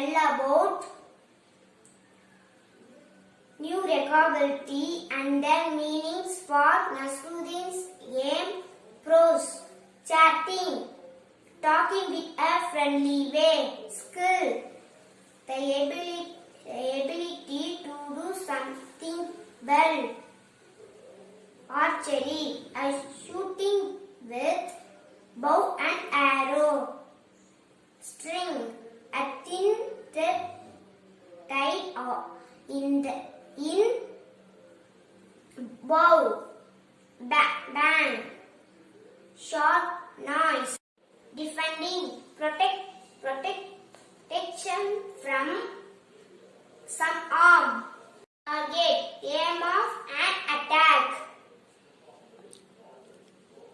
tell about new vocabulary and their meanings for Nasruddin's aim. Prose. Chatting. Talking with a friendly way. Skill. The ability to do something well. Archery. A shooting with bow and arrow. String. A thin thread tied in bow. Bang. Short noise. Defending. Protection from some harm. Target. Aim of an attack.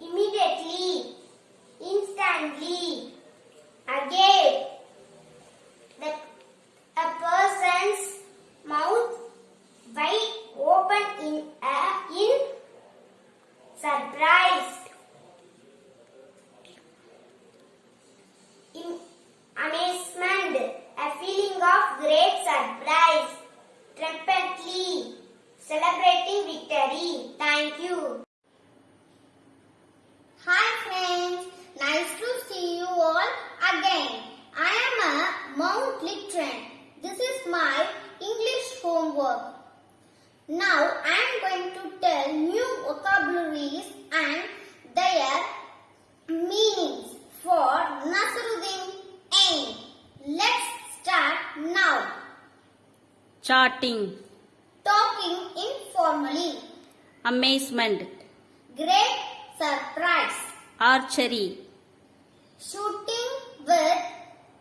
Immediately. Instantly. Again. A person's mouth wide open in surprise. In amazement. A feeling of great surprise. Triumphantly. Celebrating victory. Thank you. Hi friends. Nice to see you all again. I am a Mount Litran. This is my English homework. Now I am going to tell new vocabularies and their meanings for Nasruddin aim. Let's start now. Charting. Talking informally. Amazement. Great surprise. Archery. Shooting with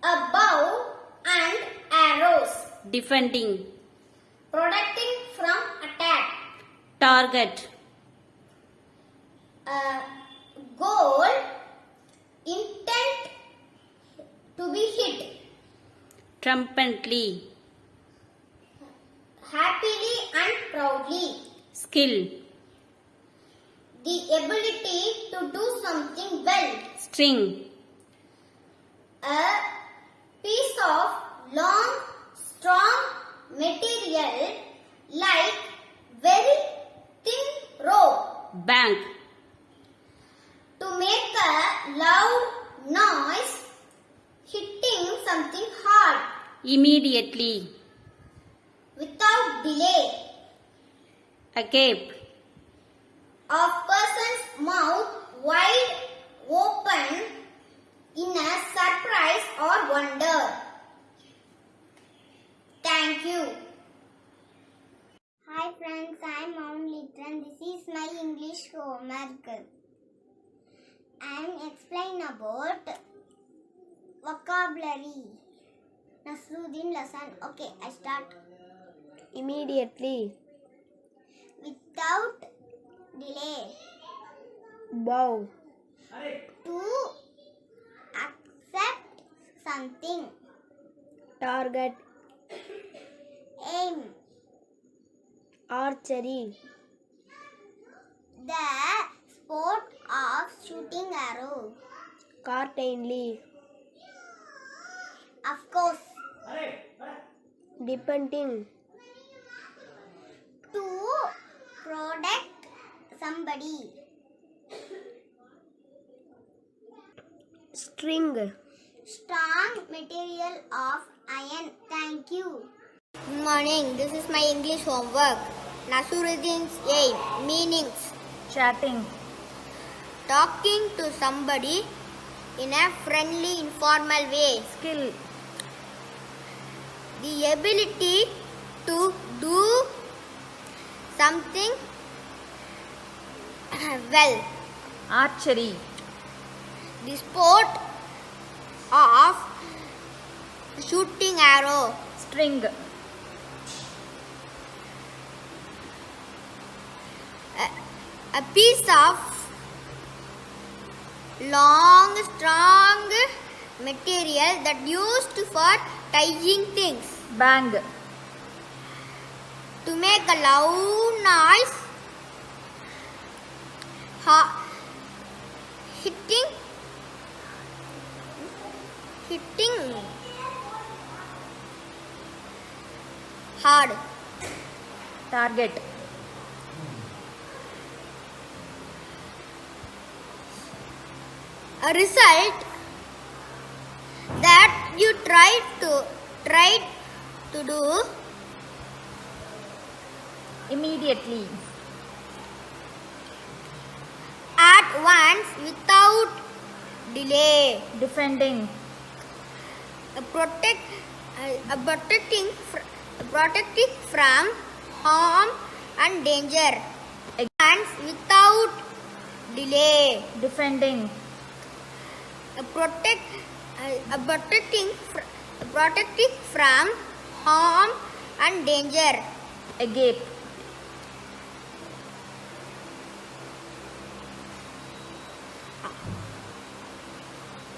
a bow and arrows. Defending. Protecting from attack. Target. Goal. Intent to be hit. Triumphantly. Happily and proudly. Skill. The ability to do something well. String. A piece of long, strong material like very thin rope. Bank. To make a loud noise hitting something hard. Immediately. Without delay. Agape. Of person's mouth wide open in a surprise or wonder. Thank you. Hi friends, I am Mount Litran. This is my English homework. I am explaining about vocabulary. Nasruddin lesson. Okay, I start. Immediately. Without delay. Bow. To accept something. Target. Aim. Archery. The sport of shooting arrow. Certainly. Of course. Depending. To protect somebody. String. Strong material of iron. Thank you. Good morning. This is my English homework. Nasruddin's aim. Meanings. Chatting. Talking to somebody in a friendly, informal way. Skill. The ability to do something well. Archery. The sport of shooting arrow. String. A piece of long, strong material that used for tying things. Bang. To make a loud noise. Hitting hard, Target. a result that you tried to do Immediately. at once without delay. Defending. Protecting from harm and danger. Once without delay. Defending. Protecting from harm and danger. Agape.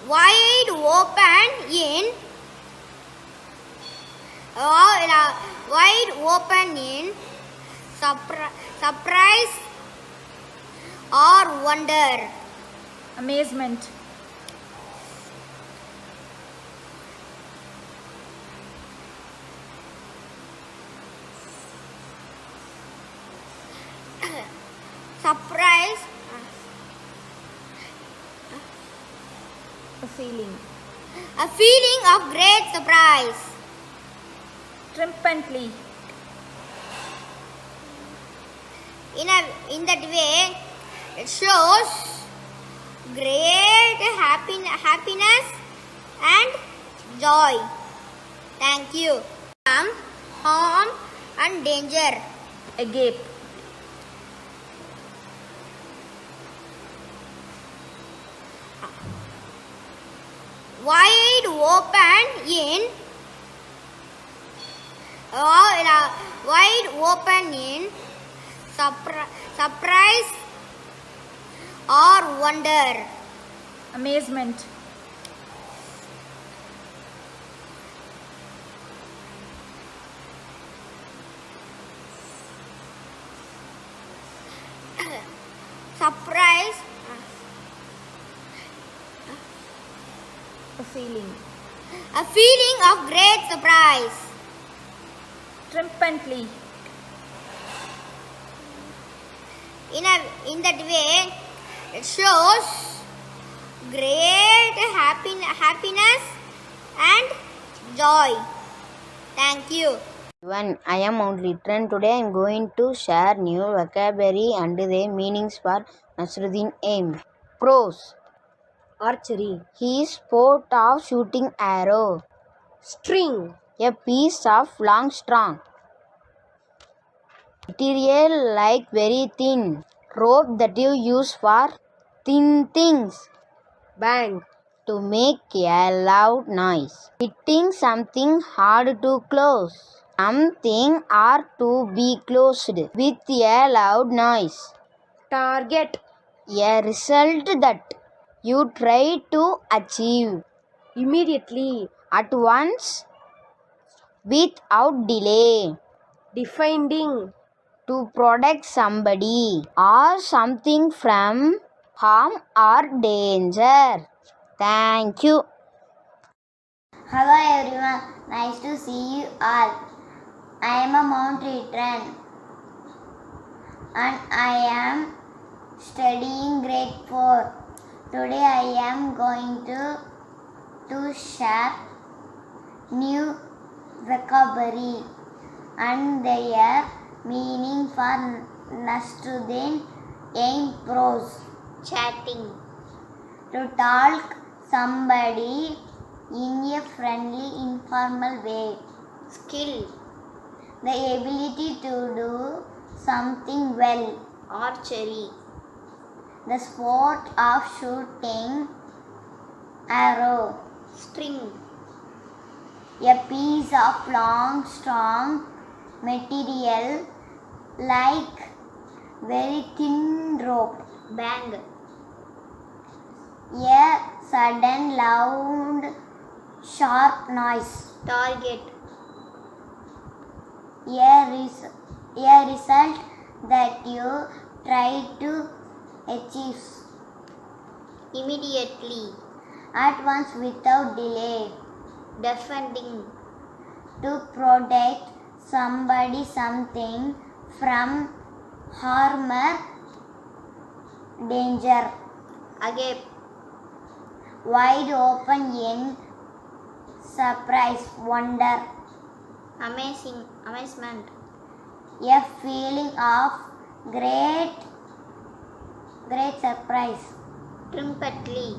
Wide open in surprise or wonder. Amazement. Surprise, A feeling. a feeling of great surprise. Triumphantly. In that way, it shows great happiness and joy. Thank you. From harm and danger. Agape. Wide open in surprise or wonder. Amazement. Surprise, A feeling. a feeling of great surprise. Triumphantly. In that way, it shows great happiness and joy. Thank you. I am Mount Litran. Today I am going to share new vocabulary and their meanings for Nasruddin Aim. Pros. Archery. His sport of shooting arrow. String. A piece of long strong. Material like very thin. Rope that you use for thin things. Bang. To make a loud noise. Hitting something hard to close. Something or to be closed with a loud noise. Target. A result that you try to achieve Immediately. at once without delay. Defending. To protect somebody or something from harm or danger. Thank you. Hello everyone, nice to see you all. I am a Mount Litran and I am studying grade 4. Today I am going to share new vocabulary and their meaning for Nasruddin Aim Pros. Chatting. To talk somebody in a friendly, informal way. Skill. The ability to do something well. Archery. The sport of shooting arrow. String. A piece of long, strong material like very thin rope. Bang. A sudden, loud, sharp noise. Target. A result that you try to achieve. Immediately. At once without delay. Defending. To protect somebody something from harm or danger. Agape. Wide open in surprise, wonder. Amazement. A feeling of great surprise. Triumphantly.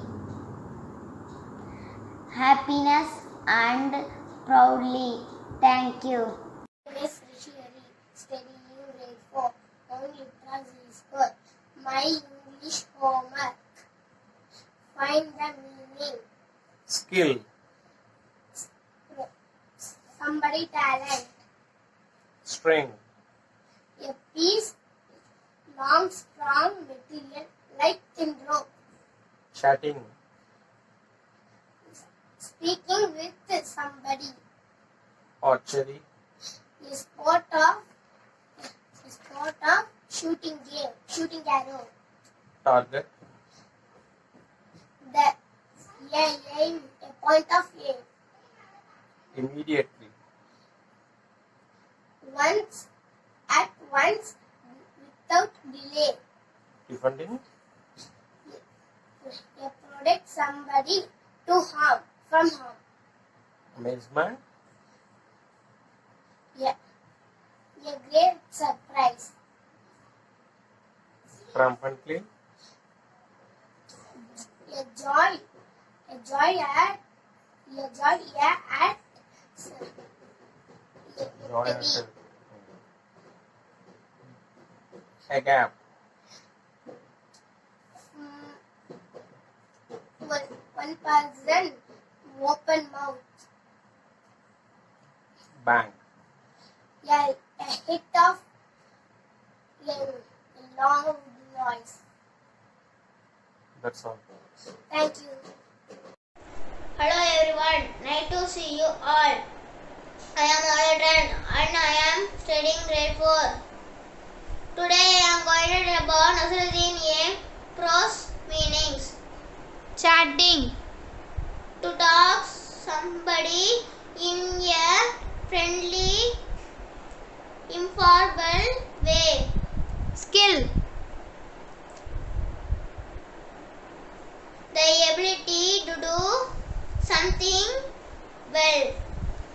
Happiness and proudly. Thank you. Miss Rishiri, studying grade 4. Only literacy is good. My English homework. Find the meaning. Skill. Somebody talent. String. A piece long strong material like thin rope. Chatting. Speaking with somebody. Archery. A sport of shooting arrow. Target. The aim, a point of aim. Immediately. At once, without delay. Defending. A protect somebody from harm. Amazement. A great surprise. Triumphantly. A joy at Joy and victory. self. A gap. One person open mouth. Bang. A hit of a long noise. That's all. Thank you. Hello everyone, nice to see you all. I am Aladran and I am studying grade 4. Today I am going to tell about Nasruddin A. Prose meanings. Chatting. To talk somebody in a friendly, informal way. Skill. The ability to do something well.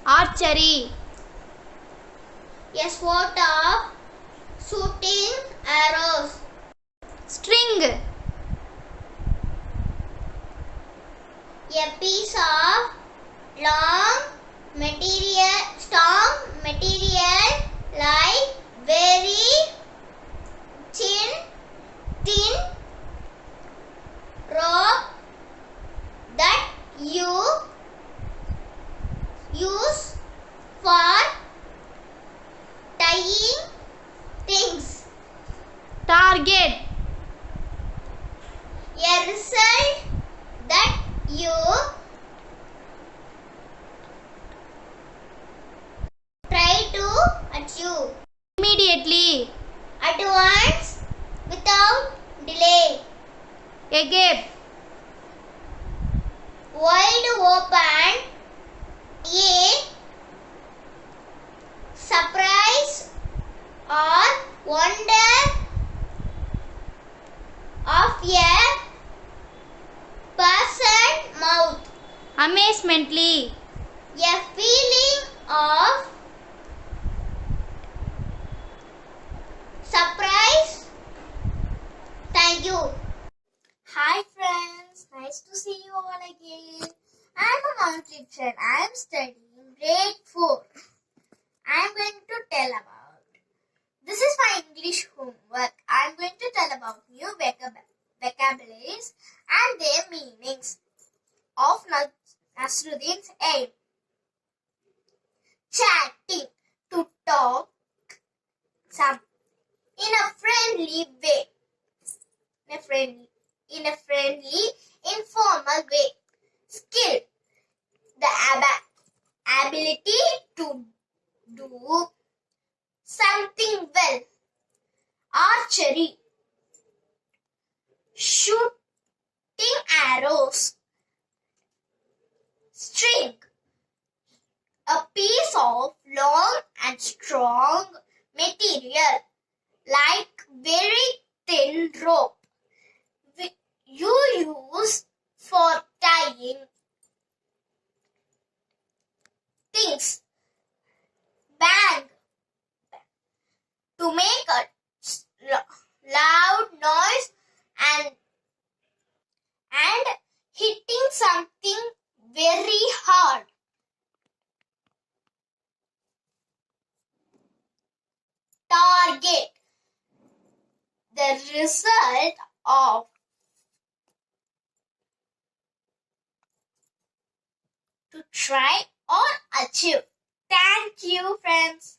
Archery. A sport of shooting arrows. String. A piece of strong material like very thin rope that you use for tying things. Target. A result that you try to achieve. Immediately. At once, without delay. Agape. Wide open in surprise or wonder of a person's mouth. Amazemently. A feeling of surprise. Thank you. Hi friends, nice to see you all again. I'm a monthly friend. I'm studying grade 4. I'm going to tell about. This is my English homework. I'm going to tell about new vocabularies and their meanings of Nasruddin's aim. Chatting, to talk some in a friendly way. In a friendly, informal way. Skill, the ability to do something well. Archery, shooting arrows. String, a piece of long and and strong material like very thin rope you use for tying things. Bang to make a loud noise and hitting something very hard. Target the result of to try or achieve. Thank you, friends.